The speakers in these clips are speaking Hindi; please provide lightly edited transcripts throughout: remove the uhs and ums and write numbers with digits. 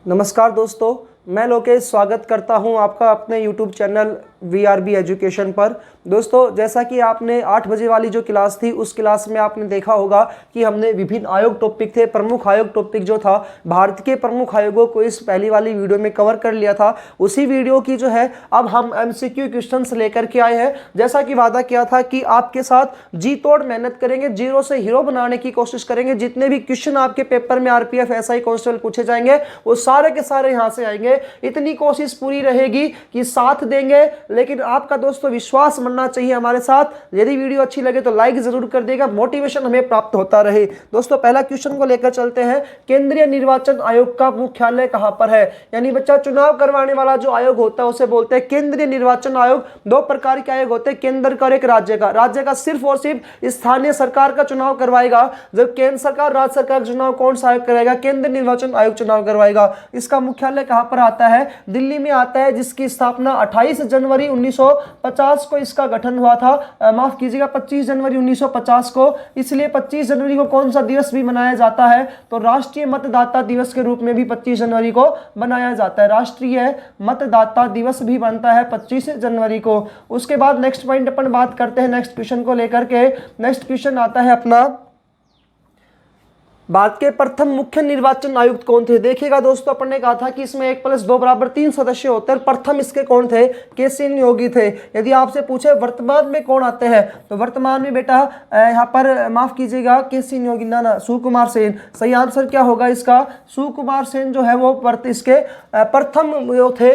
नमस्कार दोस्तों, मैं लोकेश स्वागत करता हूं आपका अपने YouTube चैनल VRB एजुकेशन पर। दोस्तों, जैसा कि आपने 8 बजे वाली जो क्लास थी उस क्लास में आपने देखा होगा कि हमने विभिन्न आयोग टॉपिक थे। प्रमुख आयोग टॉपिक जो था, भारत के प्रमुख आयोगों को इस पहली वाली वीडियो में कवर कर लिया था। उसी वीडियो की जो है अब हम MCQ क्वेश्चंस लेकर के आए हैं। जैसा कि वादा किया था कि आपके साथ जी तोड़ मेहनत करेंगे, जीरो से हीरो बनाने की कोशिश करेंगे। जितने भी क्वेश्चन आपके पेपर में RPF SI कांस्टेबल पूछे जाएंगे वो सारे के सारे यहाँ से आएंगे। इतनी कोशिश पूरी रहेगी कि साथ देंगे, लेकिन आपका दोस्तों विश्वास बनना चाहिए हमारे साथ। यदि वीडियो अच्छी लगे तो लाइक जरूर कर देगा, मोटिवेशन हमें प्राप्त होता रहे। दोस्तों, पहला क्वेश्चन को लेकर चलते हैं। केंद्रीय निर्वाचन आयोग का मुख्यालय कहां पर है? यानी बच्चा, चुनाव करवाने वाला जो आयोग होता है उसे बोलते हैं केंद्रीय निर्वाचन आयोग। दो प्रकार के आयोग होते हैं, केंद्र का और एक राज्य का। राज्य का सिर्फ और सिर्फ स्थानीय सरकार का चुनाव करवाएगा, जब केंद्र सरकार राज्य सरकार का चुनाव कौन सा आयोग कराएगा? केंद्रीय निर्वाचन आयोग चुनाव करवाएगा। इसका मुख्यालय कहां पर आता है? दिल्ली में आता है, जिसकी स्थापना 28 जनवरी 1950 को इसका गठन हुआ था। माफ कीजिएगा, 25 जनवरी 1950 को। इसलिए 25 जनवरी को कौन सा दिवस भी मनाया जाता है? तो राष्ट्रीय मतदाता दिवस के रूप में भी 25 जनवरी को मनाया जाता है। राष्ट्रीय मतदाता दिवस भी बनता है 25 जनवरी को। उसके बाद नेक्स्ट पॉइंट अपन बात करते हैं नेक्स्ट क्वेश्चन को लेकर के। नेक्स्ट क्वेश्चन आता है अपना, भारत के प्रथम मुख्य निर्वाचन आयुक्त कौन थे? देखिएगा दोस्तों, अपन ने कहा था कि इसमें 1+2 = 3 सदस्य होते हैं। प्रथम इसके कौन थे? केसी योगी थे। यदि आपसे पूछे वर्तमान में कौन आते हैं, तो वर्तमान में बेटा यहाँ पर माफ कीजिएगा, केसी योगी ना, सुकुमार सेन। सही आंसर क्या होगा इसका? सुकुमार सेन जो है वो इसके प्रथम जो थे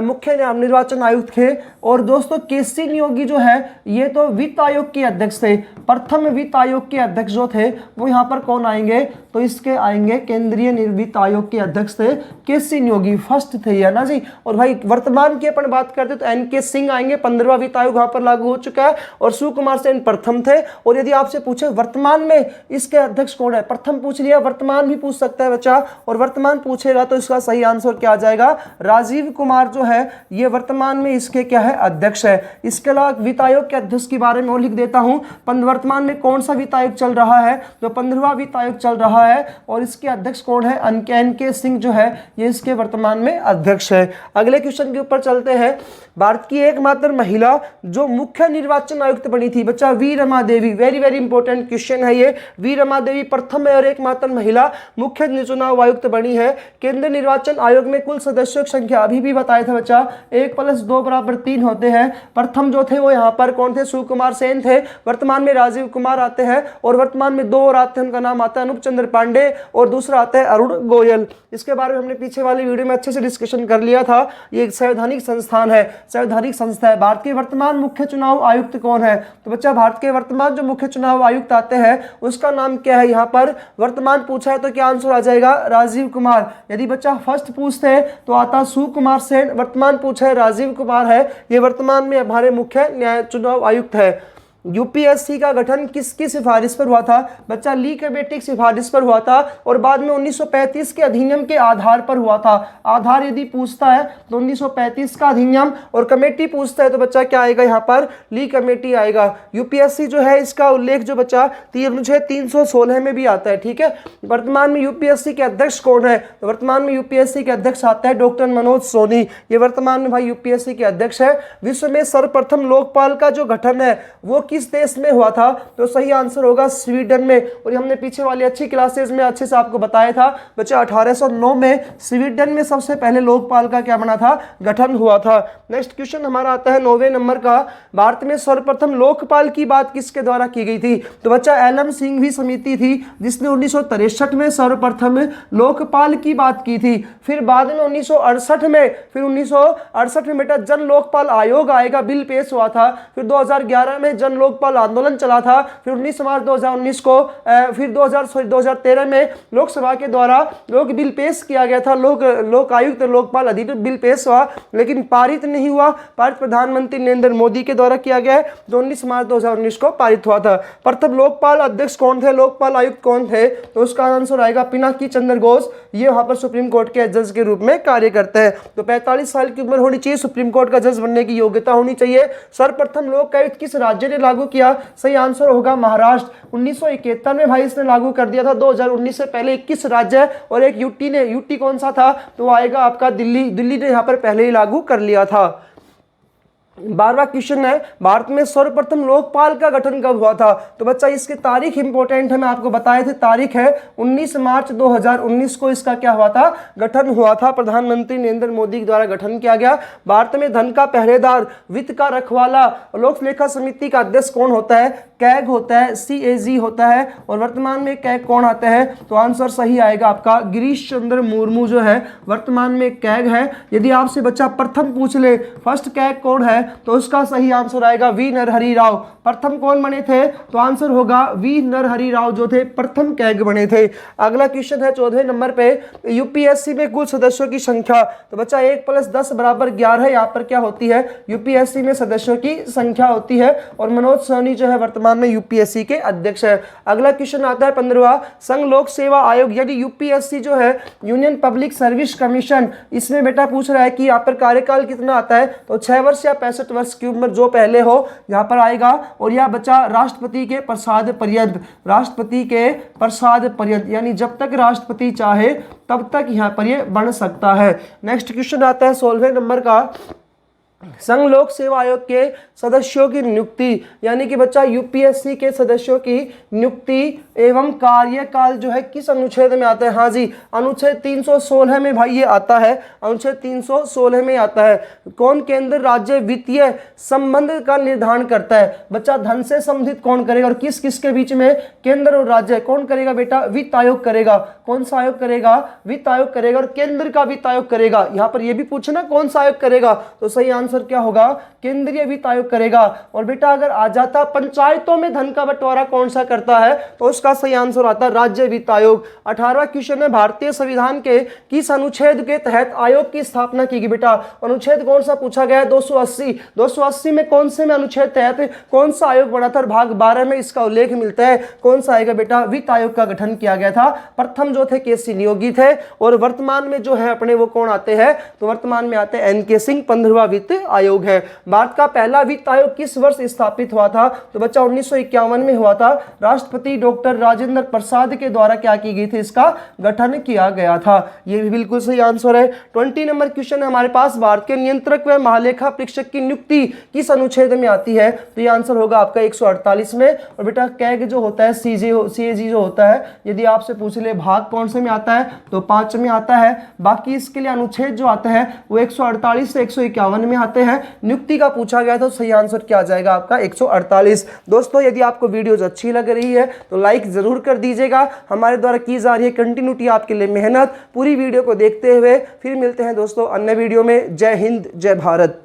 मुख्य निर्वाचन आयुक्त थे। और दोस्तों, केसी योगी जो है ये तो वित्त आयोग के अध्यक्ष थे। प्रथम वित्त आयोग के अध्यक्ष जो थे वो यहाँ पर कौन आएंगे? तो इसके आएंगे केंद्रीय वित्त आयोग के अध्यक्ष थे केसी योगी, फर्स्ट थे या ना जी। और भाई वर्तमान की अपन बात करते तो NK सिंह आएंगे, 15वां वित्त आयोग यहाँ पर लागू हो चुका है। और सुकुमार सेन प्रथम थे। और यदि आपसे पूछे वर्तमान में इसके अध्यक्ष कौन है, प्रथम पूछ लिया, वर्तमान भी पूछ सकता है बच्चा। और वर्तमान पूछेगा तो इसका सही आंसर क्या आ जाएगा? राजीव कुमार जो है ये वर्तमान में इसके क्या है? अध्यक्ष है। इसके अलावा वित्त आयोग के अध्यक्ष के बारे में और लिख देता हूं। वर्तमान में कौन सा वित्त आयोग चल रहा है? तो 15वां वित्त आयोग चल रहा है। और इसके अध्यक्ष कौन है? NK सिंह जो है ये इसके वर्तमान में अध्यक्ष है। अगले क्वेश्चन के ऊपर चलते हैं। भारत की एकमात्र महिला जो मुख्य निर्वाचन आयुक्त बनी थी बच्चा, V Rama Devi. Very very important question है ये। वी रमा देवी प्रथम और एकमात्र महिला मुख्य चुनाव आयुक्त बनी है। केंद्रीय निर्वाचन आयोग में कुल सदस्यों की संख्या अभी भी बताया था बच्चा, 1+2 = 3 होते हैं। प्रथम जो थे वो यहाँ पर कौन थे? सुकुमार सेन थे। वर्तमान में राजीव कुमार आते हैं। और वर्तमान में 2 और आते हैं, उनका नाम आता है अनूप चंद्र पांडे और दूसरा आता है अरुण गोयल। इसके बारे में हमने पीछे वाली वीडियो में अच्छे से डिस्कशन कर लिया था। ये एक संवैधानिक संस्थान है, संवैधानिक संस्था है। भारत के वर्तमान मुख्य चुनाव आयुक्त कौन है? तो बच्चा, भारत के वर्तमान जो मुख्य चुनाव आयुक्त आते हैं उसका नाम क्या है? यहाँ पर वर्तमान पूछा है तो क्या आंसर आ जाएगा? राजीव कुमार। यदि बच्चा फर्स्ट पूछते हैं तो आता सुकुमार सेन। वर्तमान पूछा है राजीव कुमार है। ये वर्तमान में हमारे मुख्य न्याय चुनाव आयुक्त है। UPSC का गठन किसकी सिफारिश पर हुआ था? बच्चा, ली कमेटी की सिफारिश पर हुआ था। और बाद में 1935 के अधिनियम के आधार पर हुआ था। आधार यदि पूछता है तो 1935 का अधिनियम, और कमेटी पूछता है तो बच्चा क्या आएगा? यहाँ पर ली कमेटी आएगा। UPSC जो है इसका उल्लेख जो बच्चा 316 में भी आता है। ठीक है। वर्तमान में UPSC के अध्यक्ष कौन है? तो वर्तमान में UPSC के अध्यक्ष आता है डॉक्टर मनोज सोनी। ये वर्तमान में भाई UPSC के अध्यक्ष है। विश्व में सर्वप्रथम लोकपाल का जो गठन है वो किस देश में हुआ था? तो सही आंसर होगा स्वीडन में। और ये हमने पीछे वाली अच्छी क्लासेस में अच्छे से आपको बताया था बच्चा, 1809 में स्वीडन में सबसे पहले लोकपाल का क्या बना था? गठन हुआ था। नेक्स्ट क्वेश्चन हमारा आता है 9वें नंबर का। भारत में सर्वप्रथम लोकपाल की बात किसके द्वारा की गई थी? तो बच्चा, एलएम सिंघवी समिति थी जिसने 1963 में सर्वप्रथम लोकपाल की बात की थी। फिर बाद में 1968 में बेटा जन लोकपाल आयोग आएगा, बिल पेश हुआ था। फिर 2011 में जन लोकपाल आंदोलन चला था। फिर 19 मार्च 2019 को फिर 2013 में लोकसभा के द्वारा लोक बिल पेश किया गया था। लोक आयुक्त लोकपाल अधिनियम बिल पेश हुआ, लेकिन पारित नहीं हुआ। पारित प्रधानमंत्री नरेंद्र मोदी के द्वारा किया गया है। 19 मार्च 2019 को पारित हुआ था। प्रथम लोकपाल अध्यक्ष कौन थे? लोकपाल आयुक्त कौन थे? तो उसका आंसर आएगा पिनाकी चंद्र घोष। ये वहां पर सुप्रीम कोर्ट के जज के रूप में कार्य करते हैं। तो 45 साल की उम्र होनी चाहिए, सुप्रीम कोर्ट का जज बनने की योग्यता होनी चाहिए। सर्वप्रथम लोक आयुक्त किस राज्य ने लागू किया? सही आंसर होगा महाराष्ट्र। 1971 में भाई इसने लागू कर दिया था। 2019 से पहले 21 राज्य और एक यूटी कौन सा था? तो आएगा आपका दिल्ली ने यहाँ पर पहले ही लागू कर लिया था। 12वां क्वेश्चन है, भारत में सर्वप्रथम लोकपाल का गठन कब हुआ था? तो बच्चा इसकी तारीख इंपॉर्टेंट है, मैं आपको बताए थे। तारीख है 19 मार्च 2019 को इसका क्या हुआ था? गठन हुआ था। प्रधानमंत्री नरेंद्र मोदी के द्वारा गठन किया गया। भारत में धन का पहरेदार, वित्त का रखवाला, लोक लेखा समिति का अध्यक्ष कौन होता है? कैग होता है, CAG होता है। और वर्तमान में कैग कौन आता है? तो आंसर सही आएगा आपका गिरीश चंद्र मुर्मू जो है वर्तमान में कैग है। यदि आपसे बच्चा प्रथम पूछ ले फर्स्ट कैग कौन है, तो उसका सही आंसर आएगा वी नरहरि राव। प्रथम कौन बने थे? तो आंसर होगा वी नरहरि राव जो थे प्रथम कैग बने थे। अगला क्वेश्चन है 14वें नंबर पे, यूपीएससी में कुल सदस्यों की संख्या। तो बच्चा 1 + 10 = 11 यहाँ पर क्या होती है? यूपीएससी में सदस्यों की संख्या होती है। और मनोज सोनी जो है वर्तमान में यूपीएससी के अध्यक्ष है। अगला क्वेश्चन आता है 15वां, संघ लोक सेवा आयोग यानी यूपीएससी जो है यूनियन पब्लिक सर्विस कमीशन, इसमें बेटा पूछ रहा है कि यहाँ पर कार्यकाल कितना आता है? तो 6 वर्ष या 65 वर्ष की उम्र जो पहले हो यहाँ पर आएगा। और यह बच्चा राष्ट्रपति के प्रसाद पर्यंत, राष्ट्रपति के प्रसाद पर्यंत यानी जब तक राष्ट्रपति चाहे तब तक यहाँ पर ये बन सकता है। नेक्स्ट क्वेश्चन आता है 16वें नंबर का, संघ लोक सेवा आयोग के सदस्यों की नियुक्ति यानी कि बच्चा यूपीएससी के सदस्यों की नियुक्ति एवं कार्यकाल जो है किस अनुच्छेद में आता है? हाँ जी, अनुच्छेद 316 में भाई ये आता है। अनुच्छेद 316 में आता है। कौन केंद्र राज्य वित्तीय संबंध का निर्धारण करता है? बच्चा धन से संबंधित कौन करेगा? और किस किस के बीच में? केंद्र और राज्य। कौन करेगा बेटा? वित्त आयोग करेगा। कौन सा आयोग करेगा? वित्त आयोग करेगा। और केंद्र का वित्त आयोग करेगा। यहाँ पर यह भी पूछना कौन सा आयोग करेगा, तो सही आंसर क्या होगा? केंद्रीय वित्त आयोग करेगा। और बेटा अगर आ जाता पंचायतों में धन का बंटवारा कौन सा करता है, तो उसका सही आंसर आता है राज्य वित्त आयोग। 18वां क्वेश्चन है, भारतीय संविधान के किस अनुच्छेद के तहत आयोग की स्थापना की गई? बेटा अनुच्छेद कौन सा पूछा गया है? 280। 280 में कौन से में अनुच्छेद तहत कौन सा आयोग बना था? भाग 12 में इसका उल्लेख मिलता है। कौन सा आएगा बेटा? वित्त आयोग का गठन किया गया था। प्रथम जो थे KC नियोगी थे। और वर्तमान में जो है अपने वो कौन आते हैं? तो वर्तमान में आते हैं NK सिंह। 15वां वित्त आयोग है। भारत का पहला वित्त आयोग किस वर्ष स्थापित हुआ था? तो बच्चा 1951 में हुआ था। राष्ट्रपति डॉक्टर राजेंद्र प्रसाद के द्वारा क्या की गई थी? इसका गठन किया गया था। यह भी बिल्कुल सही आंसर है। 20 नंबर क्वेश्चन है हमारे पास, भारत के नियंत्रक व महालेखा परीक्षक की नियुक्ति किस अनुच्छेद में आती है? तो यह आंसर होगा आपका 148 में। और बेटा कैग जो होता है, CAG जो होता है, यदि आपसे पूछ ले भाग कौन से में आता है, तो 5 में आता है। बाकी इसके लिए अनुच्छेद जो आता है वो 148 से 151 में आते हैं। नियुक्ति का पूछा गया तो सही आंसर क्या आ जाएगा आपका? 148। दोस्तों यदि आपको वीडियोज अच्छी लग रही है तो लाइक जरूर कर दीजिएगा। हमारे द्वारा की जा रही है कंटिन्यूटी आपके लिए मेहनत। पूरी वीडियो को देखते हुए फिर मिलते हैं दोस्तों अन्य वीडियो में। जय हिंद, जय भारत।